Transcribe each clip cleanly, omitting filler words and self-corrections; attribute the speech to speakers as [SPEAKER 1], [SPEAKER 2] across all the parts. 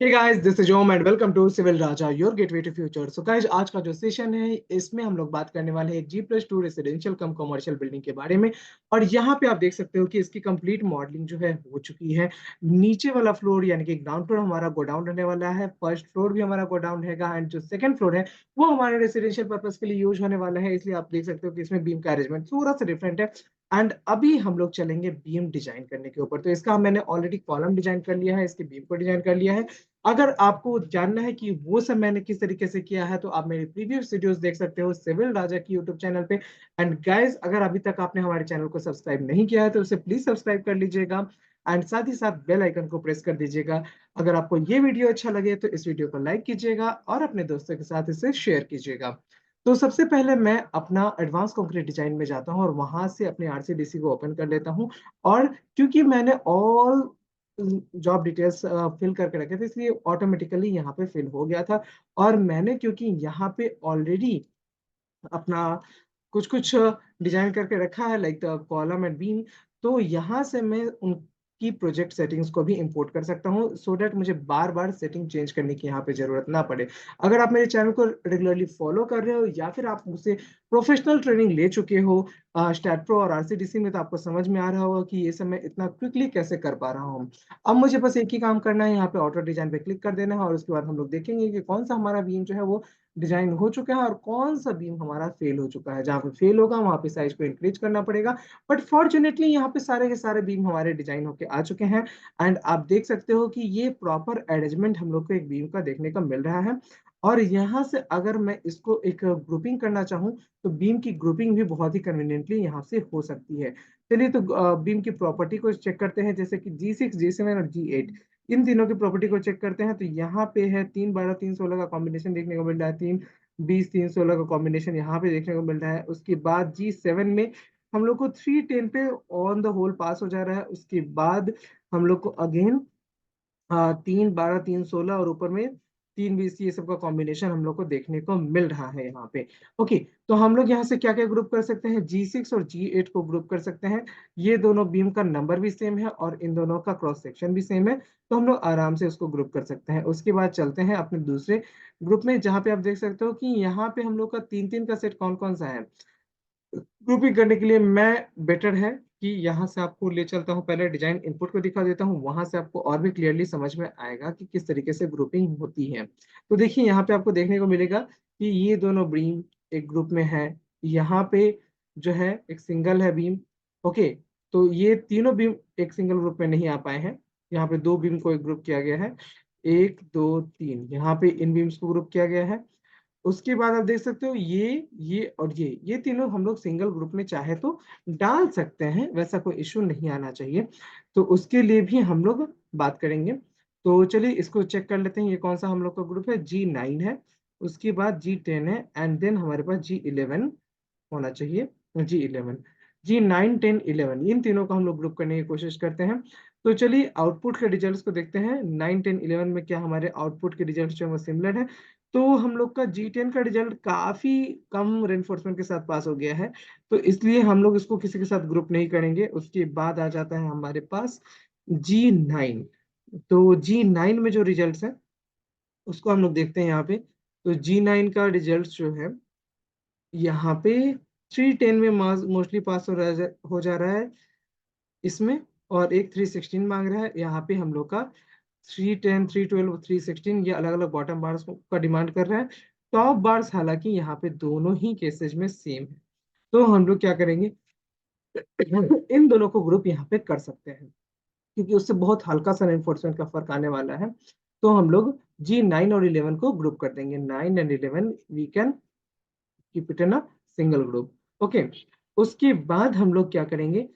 [SPEAKER 1] Hey guys, this is Om and welcome to Civil Raja, your gateway to future. So guys, आज का जो session है इसमें हम लोग बात करने वाले हैं एक G+2 रेसिडेंशियल कम कमर्शियल बिल्डिंग के बारे में। और यहाँ पे आप देख सकते हो कि इसकी कंप्लीट मॉडलिंग जो है हो चुकी है। नीचे वाला फ्लोर यानी कि ग्राउंड फ्लोर हमारा गोडाउन रहने वाला है, फर्स्ट फ्लोर भी हमारा गोडाउन रहेगा एंड जो सेकंड फ्लोर है वो हमारे रेसिडेंशियल पर्पज के लिए यूज होने वाला है। इसलिए आप देख सकते हो कि इसमें बीम का अरेंजमेंट थोड़ा सा डिफरेंट है। एंड अभी हम लोग चलेंगे बीम डिजाइन करने के ऊपर। तो इसका मैंने ऑलरेडी कॉलम डिजाइन कर लिया है, इसके बीम को डिजाइन कर लिया है। अगर आपको जानना है कि वो सब मैंने किस तरीके से किया है तो आप मेरे प्रीवियस वीडियोस देख सकते हो सिविल राजा की यूट्यूब चैनल पे। एंड गाइस, अगर अभी तक आपने हमारे चैनल को सब्सक्राइब नहीं किया है तो उसे प्लीज सब्सक्राइब कर लीजिएगा एंड साथ ही साथ बेल आइकन को प्रेस कर दीजिएगा। अगर आपको ये वीडियो अच्छा लगे तो इस वीडियो को लाइक कीजिएगा और अपने दोस्तों के साथ इसे शेयर कीजिएगा। तो सबसे पहले मैं अपना एडवांस कंक्रीट डिजाइन में जाता हूँ और वहां से अपने आरसीडीसी को ओपन कर लेता हूँ। और क्योंकि मैंने ऑल जॉब डिटेल्स फिल करके रखे थे इसलिए ऑटोमेटिकली यहाँ पे फिल हो गया था। और मैंने क्योंकि यहाँ पे ऑलरेडी अपना कुछ कुछ डिजाइन करके रखा है like the column and beam, तो यहाँ से मैं उनकी प्रोजेक्ट सेटिंग्स को भी इंपोर्ट कर सकता हूँ सो दैट मुझे बार बार सेटिंग चेंज करने की यहाँ पे जरूरत ना पड़े। अगर आप मेरे चैनल को रेगुलरली फॉलो कर रहे हो या फिर आप मुझसे प्रोफेशनल ट्रेनिंग ले चुके हो स्टैट प्रो और आरसीडीसी में, तो आपको समझ में आ रहा होगा कि ये सब मैं इतना क्विकली कैसे कर पा रहा हूँ। अब मुझे बस एक ही काम करना है, यहाँ पे ऑटो डिजाइन पे क्लिक कर देना है और उसके बाद हम लोग देखेंगे कि कौन सा हमारा बीम जो है वो डिजाइन हो चुका है और कौन सा बीम हमारा फेल हो चुका है। जहां पे फेल होगा वहां पे साइज को इंक्रीज करना पड़ेगा। बट फॉर्चुनेटली यहाँ पे सारे के सारे बीम हमारे डिजाइन होके आ चुके हैं। एंड आप देख सकते हो कि ये प्रॉपर अरेंजमेंट हम लोग को एक बीम का देखने को मिल रहा है। और यहाँ से अगर मैं इसको एक ग्रुपिंग करना चाहूँ तो बीम की ग्रुपिंग भी बहुत ही कन्वीनियंटली यहाँ से हो सकती है। चलिए तो बीम की प्रॉपर्टी को चेक करते हैं, जैसे कि G6, G7 और G8, इन तीनों की प्रॉपर्टी को चेक करते हैं। तो यहाँ पे है 3 12 3 16 का कॉम्बिनेशन देखने को मिल रहा है, 3 20 3 16 का कॉम्बिनेशन यहाँ पे देखने को मिल रहा है। उसके बाद G7 में हम लोग को 3 10 पे ऑन द होल पास हो जा रहा है। उसके बाद हम लोग को अगेन 3 12 3 16 और ऊपर में 3 20, ये सब का कॉम्बिनेशन हम लोग को देखने को मिल रहा है यहाँ पे। ओके, तो हम लोग यहाँ से क्या क्या ग्रुप कर सकते हैं, G6 और G8 को ग्रुप कर सकते हैं। ये दोनों बीम का नंबर भी सेम है और इन दोनों का क्रॉस सेक्शन भी सेम है, तो हम लोग आराम से उसको ग्रुप कर सकते हैं। उसके बाद चलते हैं अपने दूसरे ग्रुप में, जहाँ पे आप देख सकते हो कि यहाँ पे हम लोग का 3 3 का सेट कौन कौन सा है। ग्रुपिंग करने के लिए मैं बेटर है कि यहाँ से आपको ले चलता हूँ, पहले डिजाइन इनपुट को दिखा देता हूँ, वहां से आपको और भी क्लियरली समझ में आएगा कि किस तरीके से ग्रुपिंग होती है। तो देखिए यहाँ पे आपको देखने को मिलेगा कि ये दोनों बीम एक ग्रुप में है। यहाँ पे जो है एक सिंगल है बीम। ओके, तो ये तीनों बीम एक सिंगल ग्रुप में नहीं आ पाए हैं। यहाँ पे दो बीम को एक ग्रुप किया गया है, 1 2 3, यहाँ पे इन बीम्स को ग्रुप किया गया है। उसके बाद आप देख सकते हो ये और ये तीनों हम लोग सिंगल ग्रुप में चाहे तो डाल सकते हैं, वैसा कोई इशू नहीं आना चाहिए। तो उसके लिए भी हम लोग बात करेंगे। तो चलिए इसको चेक कर लेते हैं, ये कौन सा हम लोग का ग्रुप है, G9 है। उसके बाद G10 है एंड देन हमारे पास G11 होना चाहिए। G11, G9 10 11, इन तीनों को हम लोग ग्रुप करने की कोशिश करते हैं। तो चलिए आउटपुट के रिजल्ट्स को देखते हैं, 9 10 11 में क्या हमारे आउटपुट के रिजल्ट जो है वो सिमिलर है। तो हम लोग का G10 का रिजल्ट काफी कम रेनफोर्समेंट के साथ पास हो गया है, तो इसलिए हम लोग इसको किसी के साथ ग्रुप नहीं करेंगे। उसके बाद आ जाता है हमारे पास G9। तो G9 में जो रिजल्ट्स है उसको हम लोग देखते हैं यहाँ पे। तो G9 का रिजल्ट जो है यहाँ पे 310 में मोस्टली पास हो जा रहा है इसमें। और एक 316 मांग रहा है, यहाँ पे हम लोग का 310 312 316, ये अलग अलग बॉटम बार्स का डिमांड कर रहा है। टॉप बार्स हालांकि यहाँ पे दोनों ही केसेस में सेम है, तो हम लोग क्या करेंगे इन दोनों को ग्रुप यहाँ पे कर सकते हैं क्योंकि उससे बहुत हल्का सा एनफोर्समेंट का फर्क आने वाला है। तो हम लोग G9 और 11 को ग्रुप कर देंगे, 9 and 11 we can keep it in a single group. Okay, उसके बाद हम लोग क्या करेंगे,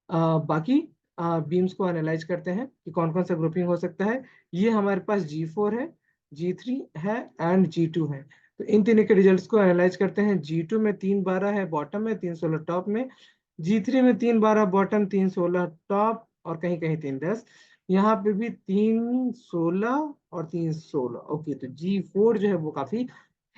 [SPEAKER 1] बाकी बीम्स को एनालाइज करते हैं कि कौन कौन सा ग्रुपिंग हो सकता है। ये हमारे पास G4 है, G3 है एंड G2 है। तो इन तीनों के रिजल्ट्स को एनालाइज करते हैं। G2 में 3 12 है बॉटम में, 3 16 टॉप में। G3 में 3 12 बॉटम, 3 16 टॉप और कहीं कहीं 3 10। यहाँ पे भी 3 16 और 3 16। ओके, तो G4 जो है वो काफी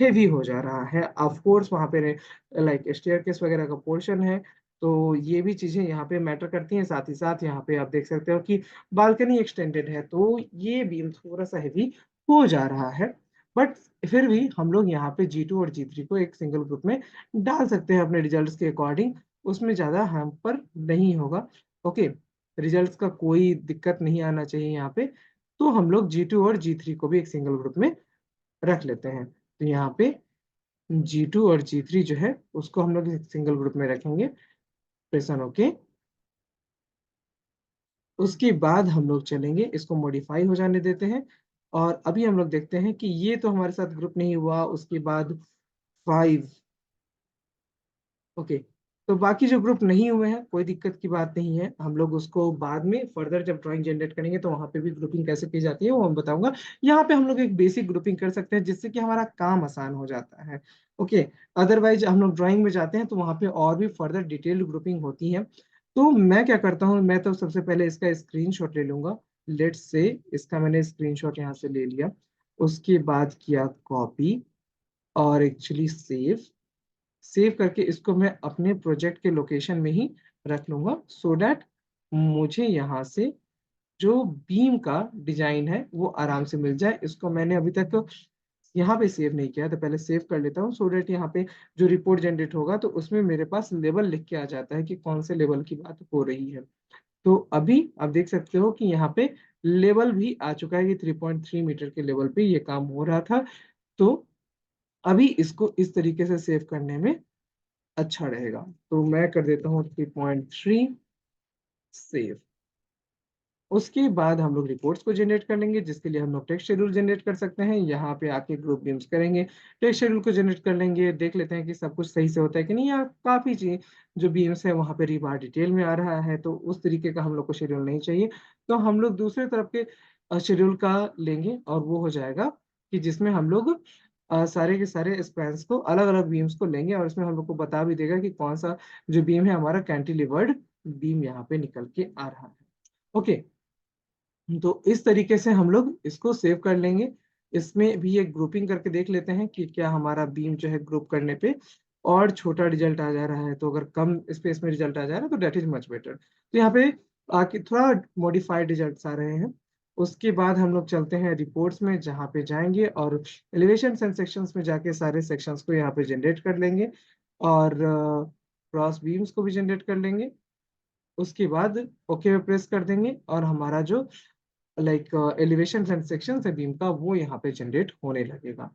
[SPEAKER 1] हेवी हो जा रहा है। ऑफ कोर्स वहां पे लाइक स्टेयर केस वगैरह का पोर्शन है, तो ये भी चीजें यहाँ पे मैटर करती हैं। साथ ही साथ यहाँ पे आप देख सकते हो कि बालकनी एक्सटेंडेड है, तो ये बीम थोड़ा सा हैवी हो जा रहा है। बट फिर भी हम लोग यहाँ पे G2 और G3 को एक सिंगल ग्रुप में डाल सकते हैं अपने रिजल्ट्स के अकॉर्डिंग। उसमें ज्यादा हैम्पर नहीं होगा। ओके, रिजल्ट्स का कोई दिक्कत नहीं आना चाहिए यहाँ पे। तो हम लोग G2 और G3 को भी एक सिंगल ग्रुप में रख लेते हैं। तो यहाँ पे G2 और G3 जो है उसको हम लोग एक सिंगल ग्रुप में रखेंगे। प्रेसन ओके। उसके बाद हम लोग चलेंगे, इसको मॉडिफाई हो जाने देते हैं। और अभी हम लोग देखते हैं कि ये तो हमारे साथ ग्रुप नहीं हुआ। उसके बाद 5। ओके, तो बाकी जो ग्रुप नहीं हुए हैं कोई दिक्कत की बात नहीं है। हम लोग उसको बाद में फर्दर जब ड्राइंग जनरेट करेंगे तो वहां पे भी ग्रुपिंग कैसे की जाती है वो मैं बताऊंगा। यहाँ पे हम लोग एक बेसिक ग्रुपिंग कर सकते हैं जिससे कि हमारा काम आसान हो जाता है। ओके, अदरवाइज हम लोग ड्राइंग में जाते हैं तो वहां पे और भी फर्दर डिटेल्ड ग्रुपिंग होती है। तो मैं क्या करता हूँ, मैं तो सबसे पहले इसका स्क्रीनशॉट ले लूंगा। लेट्स से इसका मैंने स्क्रीनशॉट यहाँ से ले लिया। उसके बाद किया कॉपी और एक्चुअली सेव। सेव करके इसको मैं अपने प्रोजेक्ट के लोकेशन में ही रख लूंगा, सो दैट मुझे यहाँ से जो बीम का डिजाइन है वो आराम से मिल जाए। इसको मैंने अभी तक यहाँ पे सेव नहीं किया, तो पहले सेव कर लेता हूँ सो दैट यहाँ पे जो रिपोर्ट जनरेट होगा तो उसमें मेरे पास लेवल लिख के आ जाता है कि कौन से लेवल की बात हो रही है। तो अभी आप देख सकते हो कि यहाँ पे लेवल भी आ चुका है कि 3.3 मीटर के लेवल पे ये काम हो रहा था। तो अभी इसको इस तरीके से सेव करने में अच्छा रहेगा। तो मैं कर देता हूँ 3.3 सेव। उसके बाद हम लोग रिपोर्ट्स को जनरेट कर लेंगे जिसके लिए हम लोग टेक्स्ट शेड्यूल जनरेट कर सकते हैं। यहाँ पे आके ग्रुप बीम्स करेंगे, टेक्स्ट शेड्यूल को जनरेट कर लेंगे, देख लेते हैं कि सब कुछ सही से होता है कि नहीं, या काफी चीज जो बीम्स है वहाँ पे रिबार डिटेल में आ रहा है तो उस तरीके का हम लोग को शेड्यूल नहीं चाहिए। तो हम लोग दूसरे तरफ के शेड्यूल का लेंगे और वो हो जाएगा कि जिसमें हम लोग सारे के सारे स्पैन्स को अलग अलग बीम्स को लेंगे और इसमें हम लोग को बता भी देगा कि कौन सा जो बीम है हमारा कैंटिलीवर्ड बीम यहाँ पे निकल के आ रहा है। ओके, तो इस तरीके से हम लोग इसको सेव कर लेंगे। इसमें भी एक ग्रुपिंग करके देख लेते हैं कि क्या हमारा बीम जो है ग्रुप करने पे और छोटा रिजल्ट आ जा रहा है। तो अगर कम स्पेस में रिजल्ट आ जा रहा है तो डेट इज मच बेटर। तो यहाँ पे आके थोड़ा मॉडिफाइड रिजल्ट्स आ रहे हैं। उसके बाद हम लोग चलते हैं रिपोर्ट्स में, जहाँ पे जाएंगे और एलिवेशन एंड सेक्शंस में जाके सारे सेक्शंस को यहाँ पे जनरेट कर लेंगे और क्रॉस बीम्स को भी जनरेट कर लेंगे। उसके बाद ओके पे प्रेस कर देंगे और हमारा जो लाइक एलिवेशन एंड सेक्शन है बीम का वो यहाँ पे जनरेट होने लगेगा।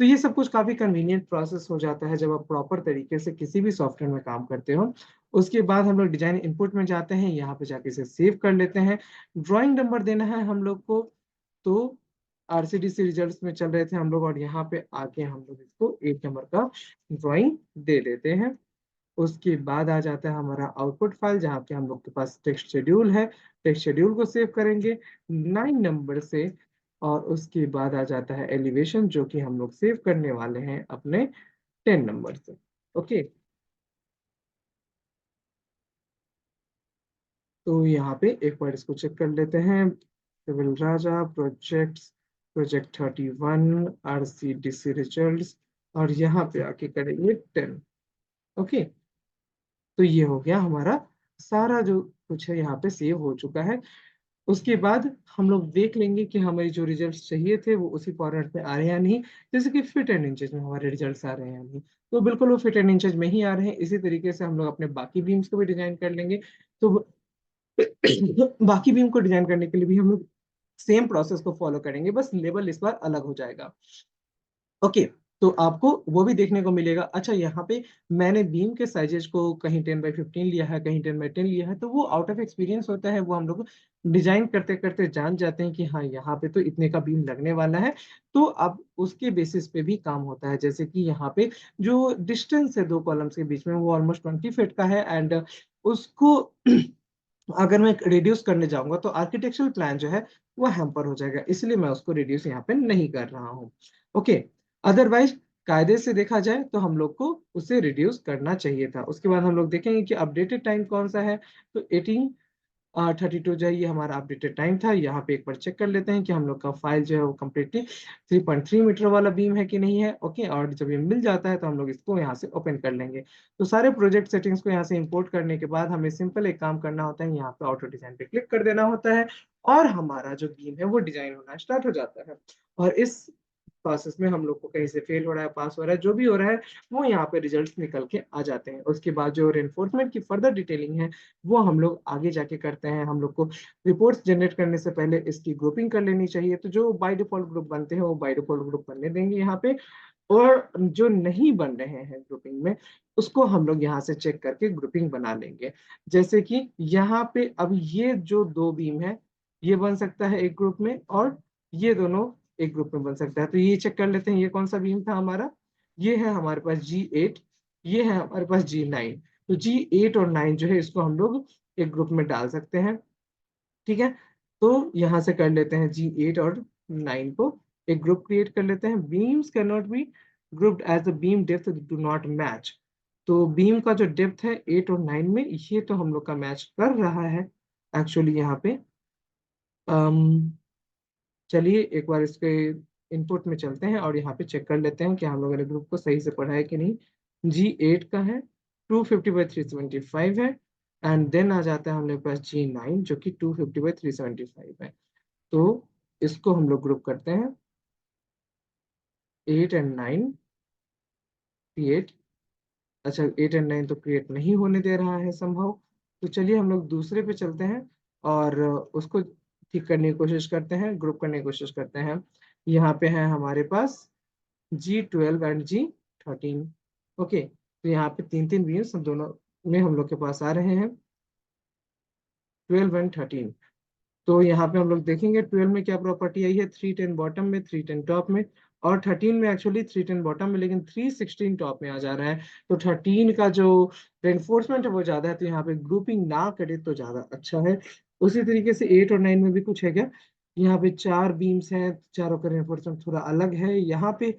[SPEAKER 1] तो ये सब कुछ काफी कन्वीनियंट प्रोसेस हो जाता है जब आप प्रॉपर तरीके से किसी भी सॉफ्टवेयर में काम करते हो। उसके बाद हम लोग डिजाइन इनपुट में जाते हैं, यहाँ पे जाके इसे सेव कर लेते हैं। ड्राइंग नंबर देना है हम लोग को, तो आरसीडीसी रिजल्ट्स में चल रहे थे हम लोग और यहाँ पे आके हम लोग इसको 8 नंबर का ड्राइंग दे देते हैं। उसके बाद आ जाता है हमारा आउटपुट फाइल जहाँ पे हम लोग के पास टेक्स्ट शेड्यूल है। टेक्स्ट शेड्यूल को सेव करेंगे 9 नंबर से। और उसके बाद आ जाता है एलिवेशन जो कि हम लोग सेव करने वाले हैं अपने 10 नंबर से। ओके, तो यहाँ पे एक बार इसको चेक कर लेते हैं। सिविल राजा प्रोजेक्ट्स, प्रोजेक्ट 31, आरसीडीसी रिजल्ट्स, और यहाँ पे आके करेंगे 10। ओके, तो ये हो गया हमारा सारा जो कुछ है यहाँ पे सेव हो चुका है। उसके बाद हम लोग देख लेंगे कि हमें जो रिजल्ट्स चाहिए थे वो उसी फॉर्मेट में आ रहे हैं या नहीं। जैसे कि फिट एंड इंचेस में हमारे रिजल्ट्स आ रहे हैं या नहीं, तो बिल्कुल वो फिट एंड इंचेस में ही आ रहे हैं। इसी तरीके से हम लोग अपने बाकी बीम्स को भी डिजाइन कर लेंगे। तो बाकी बीम को डिजाइन करने के लिए भी हम लोग सेम प्रोसेस को फॉलो करेंगे, बस लेवल इस बार अलग हो जाएगा। ओके, तो आपको वो भी देखने को मिलेगा। अच्छा, यहाँ पे मैंने बीम के साइजेस को कहीं 10x15 लिया है, कहीं 10x10 लिया है, तो वो आउट ऑफ एक्सपीरियंस होता है। वो हम लोग डिजाइन करते करते जान जाते हैं कि हाँ यहाँ पे तो इतने का बीम लगने वाला है। तो अब उसके बेसिस पे भी काम होता है। जैसे कि यहाँ पे जो डिस्टेंस है दो कॉलम्स के बीच में वो ऑलमोस्ट 20 फीट का है, एंड उसको अगर मैं रिड्यूस करने जाऊंगा तो आर्किटेक्चरल प्लान जो है वो हैम्पर हो जाएगा, इसलिए मैं उसको रिड्यूस यहाँ पे नहीं कर रहा हूँ। ओके, अदरवाइज कायदे से देखा जाए तो हम लोग को उसे रिड्यूस करना चाहिए था। उसके बाद हम लोग देखेंगे कि अपडेटेड टाइम कौन सा है। तो 18 32 जो है ये हमारा अपडेटेड टाइम था। यहाँ पे एक बार चेक कर लेते हैं कि हम लोग का फाइल जो है वो कम्प्लीटली 3.3 मीटर वाला बीम है कि नहीं है। ओके, और जब ये मिल जाता है तो हम लोग इसको यहाँ से ओपन कर लेंगे। तो सारे प्रोजेक्ट सेटिंग्स को यहाँ से इंपोर्ट करने के बाद हमें सिंपल एक काम करना होता है, यहाँ पे ऑटो डिजाइन पे क्लिक कर देना होता है और हमारा जो बीम है वो डिजाइन होना स्टार्ट हो जाता है। और इस प्रोसेस में हम लोग को कहीं से फेल हो रहा है, पास हो रहा है, जो भी हो रहा है वो यहाँ पे रिजल्ट्स निकल के आ जाते हैं। उसके बाद जो रेनफोर्समेंट की फर्दर डिटेलिंग है वो हम लोग आगे जाके करते हैं। हम लोग को रिपोर्ट्स जनरेट करने से पहले इसकी ग्रुपिंग कर लेनी चाहिए। तो जो बाय डिफॉल्ट ग्रुप बनते हैं वो बाय डिफॉल्ट ग्रुप बनने देंगे यहाँ पे, और जो नहीं बन रहे हैं ग्रुपिंग में उसको हम लोग यहाँ से चेक करके ग्रुपिंग बना लेंगे। जैसे कि यहाँ पे अब ये जो दो बीम है ये बन सकता है एक ग्रुप में, और ये दोनों एक ग्रुप में बन सकता है। तो ये चेक कर लेते हैं, ये कौन सा बीम था हमारा, ये है हमारे पास G8, ये है हमारे पास G9। तो G8 और 9 जो है इसको हम लोग एक ग्रुप में डाल सकते हैं। ठीक है, तो यहाँ से कर लेते हैं G8 और 9 को एक ग्रुप क्रिएट कर लेते हैं। Beams can not be grouped as the beam depth do not match. तो बीम का जो डेप्थ है 8 और 9 में ये तो हम लोग का मैच कर रहा है एक्चुअली यहाँ पे। चलिए एक बार इसके इनपुट में चलते हैं और यहाँ पे चेक कर लेते हैं कि हम लोगों ने ग्रुप को सही से पढ़ा है कि नहीं। G8 का है 250/375 है, एंड देन आ जाता है हम लोग के पास G9 जो कि 250/375 है। तो इसको हम लोग ग्रुप करते हैं 8 एंड 9 क्रिएट। अच्छा, 8 एंड 9 तो क्रिएट नहीं होने दे रहा है संभव। तो चलिए हम लोग दूसरे पे चलते हैं और उसको ठीक करने की कोशिश करते हैं, ग्रुप करने की कोशिश करते हैं। यहाँ पे है हमारे पास G12 एंड G13। ओके, तो यहाँ पे तीन तीन व्यूज दोनों में हम लोग के पास आ रहे हैं, 12 एंड 13। तो यहाँ पे हम लोग देखेंगे 12 में क्या प्रॉपर्टी आई है, 310 बॉटम में 310 टॉप में, और 13 में एक्चुअली 310 बॉटम में लेकिन 316 टॉप में आ जा रहा है। तो 13 का जो रेनफोर्समेंट है वो ज्यादा है, तो यहाँ पे ग्रुपिंग ना करे तो ज्यादा अच्छा है। उसी तरीके से 8 और 9 में भी कुछ है क्या, यहाँ पे चार बीम्स हैं, चारों का रेनफोर्समेंट थोड़ा अलग है, यहाँ पे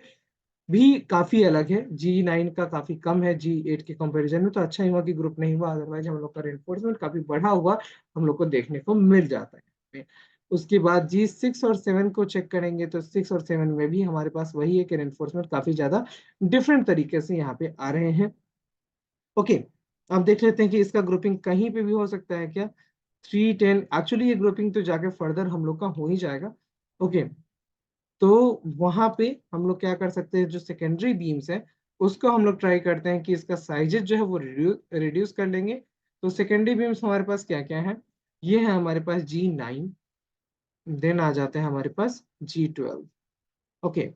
[SPEAKER 1] भी काफी अलग है। G9 का काफी कम है G8 के कंपैरिजन में। तो अच्छा ही हुआ कि ग्रुप नहीं हुआ, अदरवाइज हम लोग का रेनफोर्समेंट काफी बढ़ा हुआ हम लोग को देखने को मिल जाता है। उसके बाद G6 और 7 को चेक करेंगे तो 6 और 7 में भी हमारे पास वही है कि रेनफोर्समेंट काफी ज्यादा डिफरेंट तरीके से यहाँ पे आ रहे हैं। ओके, अब देख लेते हैं कि इसका ग्रुपिंग कहीं पे भी हो सकता है क्या। 310 एक्चुअली ये ग्रुपिंग तो जाके फर्दर हम लोग का हो ही जाएगा। ओके, तो वहां पे हम लोग क्या कर सकते हैं, जो सेकेंडरी बीम्स है उसको हम लोग ट्राई करते हैं कि इसका साइजेस जो है वो रिड्यूस कर लेंगे। तो सेकेंडरी बीम्स हमारे पास क्या क्या है, ये है हमारे पास G9, देन आ जाते हैं हमारे पास G12। Okay,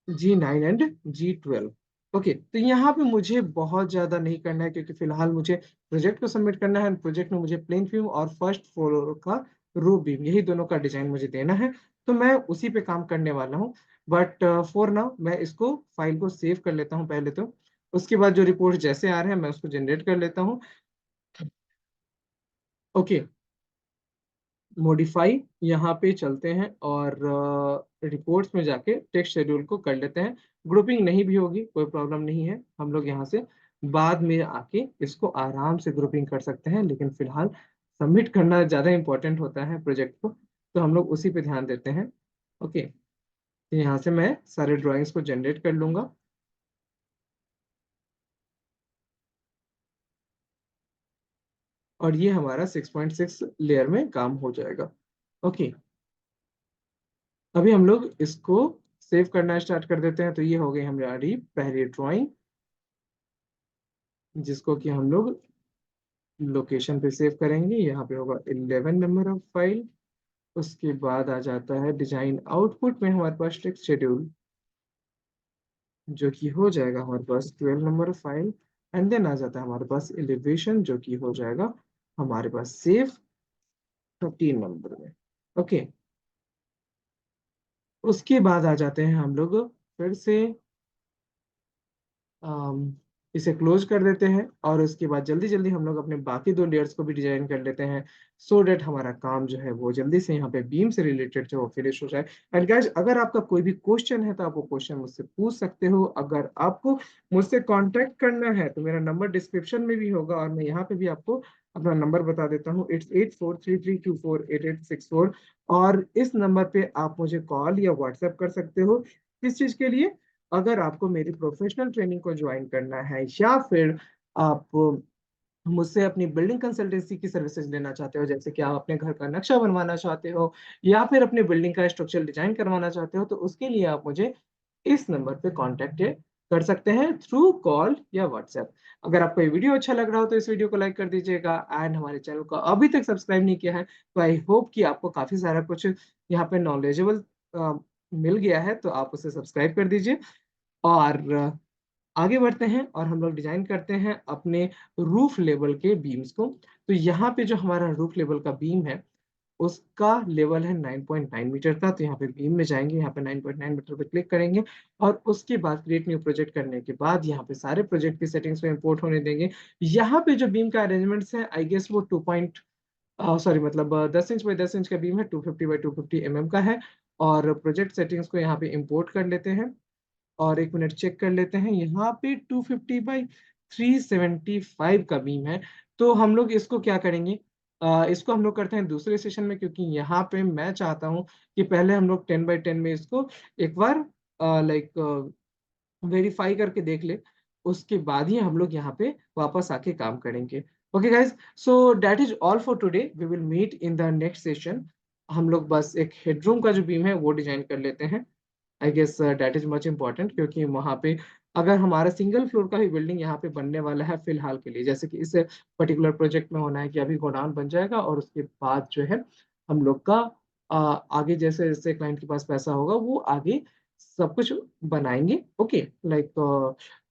[SPEAKER 1] G9 and G12। Okay, तो यहाँ पे मुझे बहुत ज्यादा नहीं करना है क्योंकि फिलहाल मुझे प्रोजेक्ट को सबमिट करना है। प्रोजेक्ट में मुझे प्लेन फ्यूम और फर्स्ट फ्लोर का रूफ बीम यही दोनों का डिजाइन मुझे देना है, तो मैं उसी पे काम करने वाला हूँ। बट फॉर नाउ मैं इसको फाइल को सेव कर लेता हूँ पहले तो। उसके बाद जो रिपोर्ट जैसे आ रहे हैं मैं उसको जनरेट कर लेता हूँ। ओके, मॉडिफाई यहाँ पे चलते हैं और रिपोर्ट्स में जाके टेक्स्ट शेड्यूल को कर लेते हैं। ग्रुपिंग नहीं भी होगी कोई प्रॉब्लम नहीं है, हम लोग यहाँ से बाद में आके इसको आराम से ग्रुपिंग कर सकते हैं, लेकिन फिलहाल सबमिट करना ज़्यादा इंपॉर्टेंट होता है प्रोजेक्ट को, तो हम लोग उसी पे ध्यान देते हैं। ओके, तो यहाँ से मैं सारे ड्राइंग्स को जनरेट कर लूंगा। और ये हमारा 6.6 लेयर में काम हो जाएगा। ओके, अभी हम लोग इसको सेव करना स्टार्ट कर देते हैं। तो ये हो गई हमारी पहली ड्राइंग, जिसको कि हम लोग लोकेशन पे सेव करेंगे। यहाँ पे होगा 11 नंबर ऑफ फाइल। उसके बाद आ जाता है डिजाइन आउटपुट में हमारे पास टेक्स्ट शेड्यूल, जो कि हो जाएगा हमारे पास 12 number of file. And then आ जाता है हमारे पास एलिवेशन, जो कि हो जाएगा हमारे पास सेव 15 नंबर में। ओके, उसके बाद आ जाते हैं हम लोग फिर से इसे क्लोज कर देते हैं और उसके बाद जल्दी जल्दी हम लोग अपने बाकी 2 लेयर्स को भी डिजाइन कर लेते हैं, सो डेट हमारा काम जो है वो जल्दी से यहाँ पे बीम से रिलेटेड जो वो फिनिश हो जाए। एंड गाइस, अगर आपका कोई भी क्वेश्चन है तो आप वो क्वेश्चन मुझसे पूछ सकते हो। अगर आपको मुझसे कांटेक्ट करना है तो मेरा नंबर डिस्क्रिप्शन में भी होगा, और मैं यहाँ पे भी आपको अपना नंबर बता देता हूँ। इट्स 8433248864। और इस नंबर पे आप मुझे कॉल या व्हाट्सएप कर सकते हो। किस चीज के लिए? अगर आपको मेरी प्रोफेशनल ट्रेनिंग को ज्वाइन करना है, या फिर आप मुझसे अपनी बिल्डिंग कंसल्टेंसी की सर्विसेज लेना चाहते हो, जैसे कि आप अपने घर का नक्शा बनवाना चाहते हो या फिर अपनी बिल्डिंग का स्ट्रक्चर डिजाइन करवाना चाहते हो, तो उसके लिए आप मुझे इस नंबर पे कांटेक्ट कर सकते हैं थ्रू कॉल या व्हाट्सएप। अगर आपको ये वीडियो अच्छा लग रहा हो तो इस वीडियो को लाइक कर दीजिएगा, एंड हमारे चैनल को अभी तक सब्सक्राइब नहीं किया है तो आई होप कि आपको काफी सारा कुछ यहाँ पे नॉलेजेबल मिल गया है, तो आप उसे सब्सक्राइब कर दीजिए। और आगे बढ़ते हैं और हम लोग डिजाइन करते हैं अपने रूफ लेवल के बीम्स को। तो यहाँ पे जो हमारा रूफ लेवल का बीम है उसका लेवल है 9.9 मीटर का। तो यहाँ पे बीम में जाएंगे, यहाँ पे 9.9 मीटर पे क्लिक करेंगे और उसके बाद क्रिएट न्यू प्रोजेक्ट करने के बाद यहाँ पे सारे प्रोजेक्ट की सेटिंग्स में इंपोर्ट होने देंगे। यहाँ पे जो बीम का अरेंजमेंट्स है, आई गेस वो 10 इंच बाई 10 इंच का बीम है, 250 बाई 250 का है। और प्रोजेक्ट सेटिंग्स को यहाँ पे इंपोर्ट कर लेते हैं और एक मिनट चेक कर लेते हैं। यहाँ पे 250 बाई 375 का बीम है। तो हम लोग इसको क्या करेंगे, इसको हम लोग करते हैं दूसरे सेशन में, क्योंकि यहाँ पे मैं चाहता हूँ कि पहले हम लोग 10 बाई 10 में इसको एक बार लाइक वेरीफाई करके देख ले, उसके बाद ही हम लोग यहाँ पे वापस आके काम करेंगे। Okay guys, so that is all for today, we will meet in the next session. हम लोग बस एक हेडरूम का जो बीम है वो डिजाइन कर लेते हैं। I guess that is much important, क्योंकि वहाँ पे अगर हमारा सिंगल फ्लोर का भी बिल्डिंग यहाँ पे बनने वाला है फिलहाल के लिए, जैसे कि इस पर्टिकुलर प्रोजेक्ट में होना है कि अभी गोडाउन बन जाएगा और उसके बाद जो है हम लोग का आगे जैसे जैसे क्लाइंट के पास पैसा होगा वो आगे सब कुछ बनाएंगे। ओके, लाइक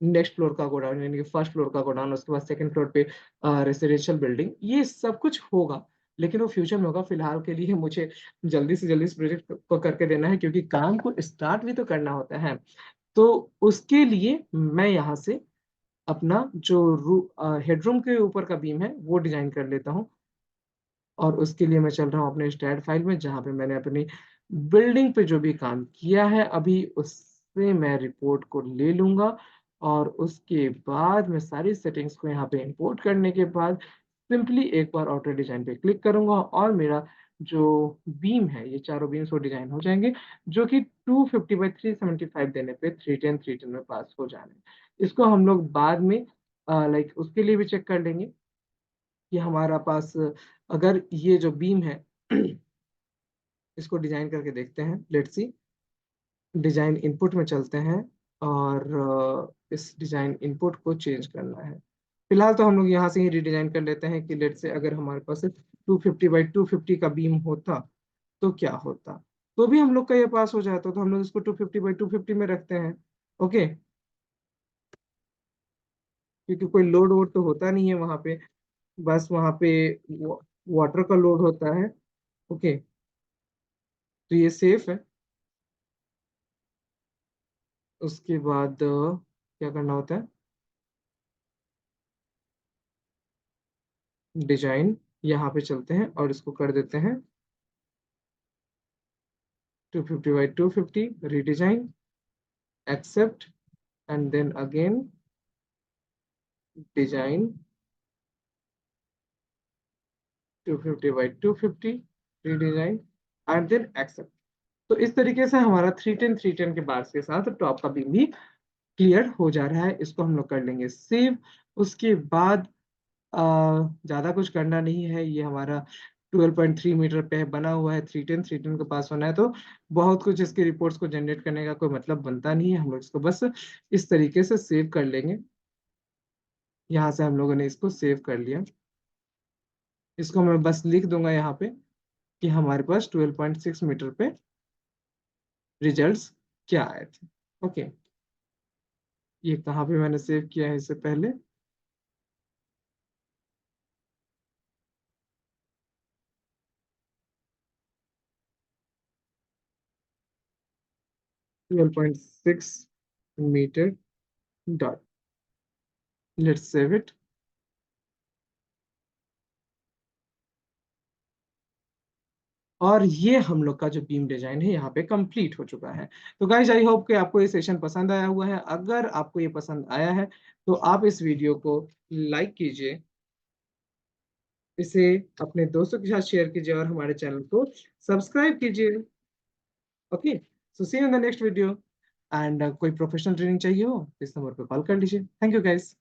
[SPEAKER 1] नेक्स्ट फ्लोर का गोडाउन, यानी कि फर्स्ट फ्लोर का गोडाउन, उसके बाद सेकंड फ्लोर पे रेसिडेंशियल बिल्डिंग, ये सब कुछ होगा। लेकिन वो फ्यूचर में होगा, फिलहाल के लिए मुझे जल्दी से जल्दी इस प्रोजेक्ट को करके देना है, क्योंकि काम को स्टार्ट भी तो करना होता है। तो उसके लिए मैं यहाँ से अपना जो हेडरूम के ऊपर का बीम है वो डिजाइन कर लेता हूँ। और उसके लिए मैं चल रहा हूँ अपने स्टैट फाइल में, जहाँ पे मैंने अपनी बिल्डिंग पे जो भी काम किया है अभी उससे मैं रिपोर्ट को ले लूंगा। और उसके बाद मैं सारी सेटिंग्स को यहाँ पे इंपोर्ट करने के बाद सिंपली एक बार ऑटो डिजाइन पे क्लिक करूंगा और मेरा जो बीम है, ये चारों बीम्स वो डिजाइन हो जाएंगे, जो कि 250 बाई 375 देने पे 310 में पास हो जाने। इसको हम लोग बाद में लाइक उसके लिए भी चेक कर लेंगे कि हमारा पास अगर ये जो बीम है इसको डिजाइन करके देखते हैं। लेट्स सी, डिजाइन इनपुट में चलते हैं और इस डिजाइन इनपुट को चेंज करना है। फिलहाल तो हम लोग यहाँ से ही रिडिजाइन कर लेते हैं कि लेट से अगर हमारे पास 250 बाई 250 का बीम होता तो क्या होता। तो भी हम लोग का ये पास हो जाता, तो हम लोग इसको 250 बाई 250 में रखते हैं। ओके, क्योंकि कोई लोड वोड तो होता नहीं है वहां पे, बस वहां पे वाटर का लोड होता है। ओके, तो ये सेफ है। उसके बाद क्या करना होता है, डिजाइन यहाँ पे चलते हैं और इसको कर देते हैं 250 by 250, redesign, except, and then again design 250 by 250, redesign, and then except. तो इस तरीके से हमारा 310 के बार्स के साथ टॉप का बीम भी क्लियर हो जा रहा है। इसको हम लोग कर लेंगे सेव। उसके बाद ज्यादा कुछ करना नहीं है, ये हमारा 12.3 मीटर पे बना हुआ है, 310 के पास होना है, तो बहुत कुछ इसके रिपोर्ट्स को जनरेट करने का कोई मतलब बनता नहीं है। हम लोग इसको बस इस तरीके से सेव कर लेंगे। यहाँ से हम लोगों ने इसको सेव कर लिया। इसको मैं बस लिख दूंगा यहाँ पे कि हमारे पास 12.6 मीटर पे रिजल्ट्स क्या आए थे। ओके, ये कहाँ पे मैंने सेव किया है इससे पहले, 12.6 metre dot. Let's save it. और ये हम लोग का जो बीम डिजाइन है यहाँ पे कंप्लीट हो चुका है। तो गाइज आई होप कि आपको ये सेशन पसंद आया हुआ है। अगर आपको ये पसंद आया है तो आप इस वीडियो को लाइक कीजिए, इसे अपने दोस्तों के साथ शेयर कीजिए और हमारे चैनल को सब्सक्राइब कीजिए। Okay, so see you in the next video. And कोई प्रोफेशनल ट्रेनिंग चाहिए हो तो इस नंबर पे कॉल कर लीजिए। Thank you guys.